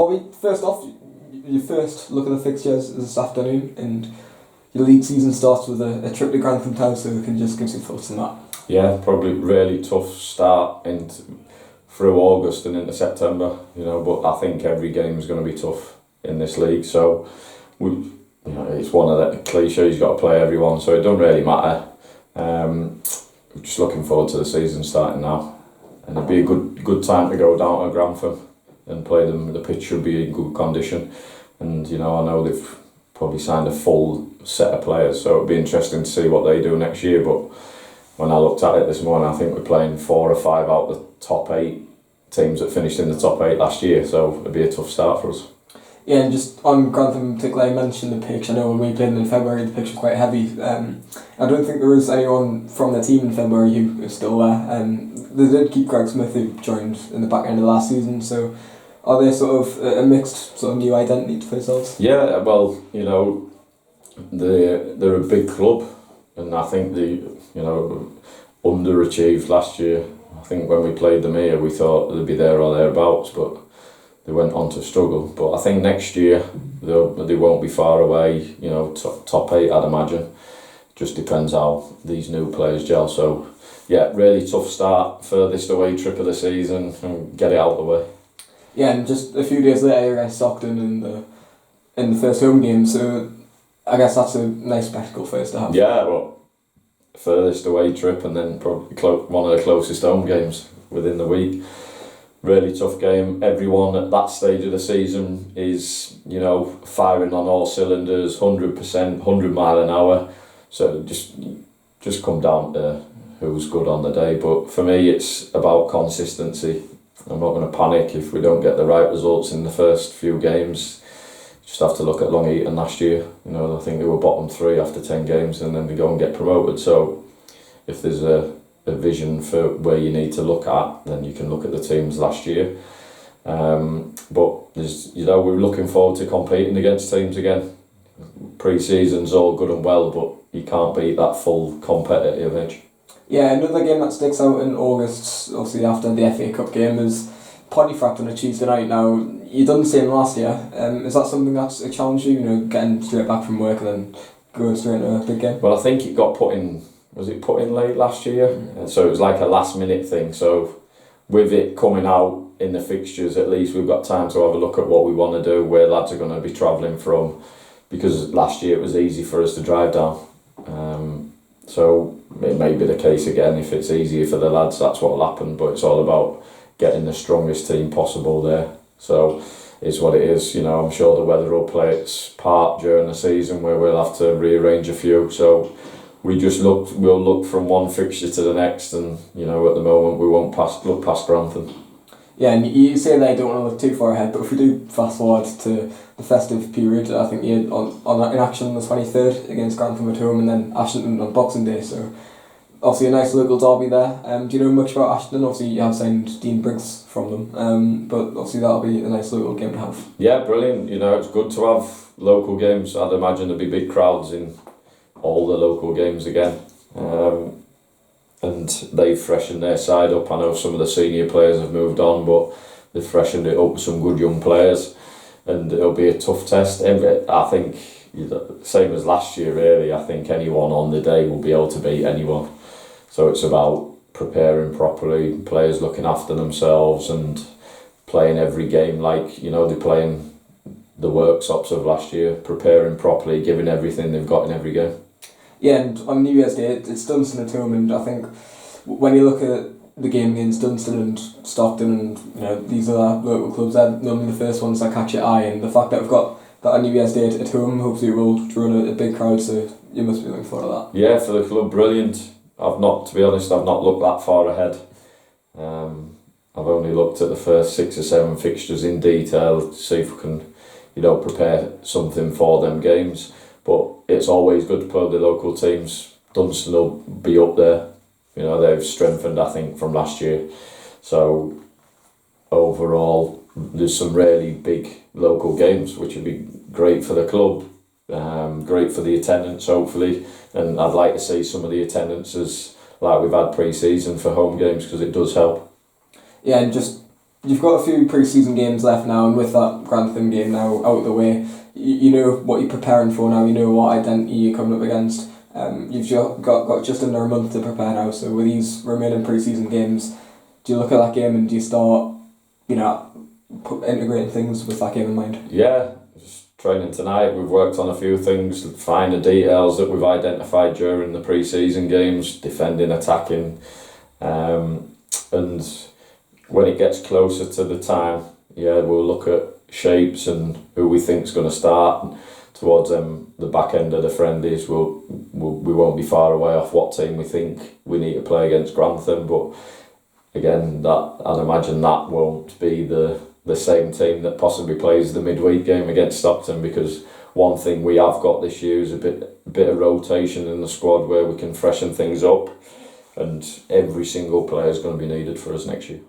Bobby, first off, your first look at the fixtures is this afternoon, and your league season starts with a trip to Grantham Town, so we can just give some thoughts on that. Yeah, probably really tough start through August and into September, but I think every game is going to be tough in this league, so it's one of the cliches, you've got to play everyone, so it doesn't really matter. Just looking forward to the season starting now, and it'd be a good time to go down to Grantham and play them. The pitch should be in good condition, and I know they've probably signed a full set of players, so it'd be interesting to see what they do next year. But when I looked at it this morning, I think we're playing 4 or 5 out of the top 8 teams that finished in the top 8 last year, so it'd be a tough start for us. Yeah, and just on Grantham in particular, I mentioned the pitch. I know when we played in February, the pitch was quite heavy. I don't think there was anyone from the team in February who was still there. They did keep Greg Smith, who joined in the back end of last season, so are they sort of a mixed sort of new identity for themselves? Yeah, well, they're a big club, and I think they underachieved last year. I think when we played them here, we thought they'd be there or thereabouts, but they went on to struggle. But I think next year they won't be far away. Top 8, I'd imagine. Just depends how these new players gel. So yeah, really tough start, furthest away trip of the season, and get it out of the way. Yeah, and just a few days later, against Stockton in the first home game. So I guess that's a nice spectacle for us to have. Yeah, well, furthest away trip, and then probably one of the closest home games within the week. Really tough game. Everyone at that stage of the season is, firing on all cylinders, 100%, 100 mile an hour. So just come down to who's good on the day. But for me, it's about consistency. I'm not going to panic if we don't get the right results in the first few games. Just have to look at Long Eaton last year. I think they were bottom 3 after 10 games, and then they go and get promoted. So if there's a vision for where you need to look at, then you can look at the teams last year. But there's, we're looking forward to competing against teams again. Pre-season's all good and well, but you can't beat that full competitive edge. Yeah, another game that sticks out in August, obviously after the FA Cup game, is Pontefract on a Tuesday night. Now, you done the same last year. Is that something that's a challenge you, getting straight back from work and then going straight into a big game? Well, I think it got put in late last year? Mm-hmm. So it was like a last minute thing. So with it coming out in the fixtures, at least we've got time to have a look at what we want to do, where lads are going to be travelling from, because last year it was easy for us to drive down. So it may be the case again. If it's easier for the lads, that's what will happen, but it's all about getting the strongest team possible there. So it's what it is. I'm sure the weather will play its part during the season, where we'll have to rearrange a few. So we'll look from one fixture to the next, and at the moment we won't look past Grantham. Yeah, and you say they don't want to look too far ahead, but if we do fast forward to the festive period, I think you're in action on the 23rd against Grantham at home, and then Ashton on Boxing Day, so obviously a nice local derby there. Do you know much about Ashton? Obviously you have signed Dean Briggs from them, but obviously that'll be a nice local game to have. Yeah, brilliant. It's good to have local games. I'd imagine there'll be big crowds in all the local games again, and they've freshened their side up. I know some of the senior players have moved on, but they've freshened it up with some good young players, and it'll be a tough test. I think, same as last year really, I think anyone on the day will be able to beat anyone. So it's about preparing properly, players looking after themselves and playing every game like, they're playing the workshops of last year, preparing properly, giving everything they've got in every game. Yeah, and on New Year's Day, it's Dunstan at home, and I think when you look at the game against Dunstan and Stockton and these other local clubs, they're normally the first ones that catch your eye, and the fact that we've got that on New Year's Day at home, hopefully we'll draw a big crowd, so you must be looking forward to that. Yeah, for the club, brilliant. I've not looked that far ahead. I've only looked at the first 6 or 7 fixtures in detail to see if we can, prepare something for them games. But it's always good to play the local teams. Dunstan will be up there. They've strengthened, I think, from last year. So overall, there's some really big local games, which would be great for the club, great for the attendance, hopefully. And I'd like to see some of the attendances like we've had pre-season for home games, because it does help. Yeah, and just you've got a few pre-season games left now, and with that Grantham game now out of the way, you know what you're preparing for now. You know what identity you're coming up against. You've got just under a month to prepare now. So with these remaining pre-season games, do you look at that game and do you start, integrating things with that game in mind? Yeah, just training tonight. We've worked on a few things, finer details that we've identified during the pre-season games, defending, attacking, and when it gets closer to the time, we'll look at shapes and who we think's going to start. And towards the back end of the friendlies, we won't be far away off what team we think we need to play against Grantham. But again, that I'd imagine that won't be the same team that possibly plays the midweek game against Stockton, because one thing we have got this year is a bit of rotation in the squad where we can freshen things up, and every single player is going to be needed for us next year.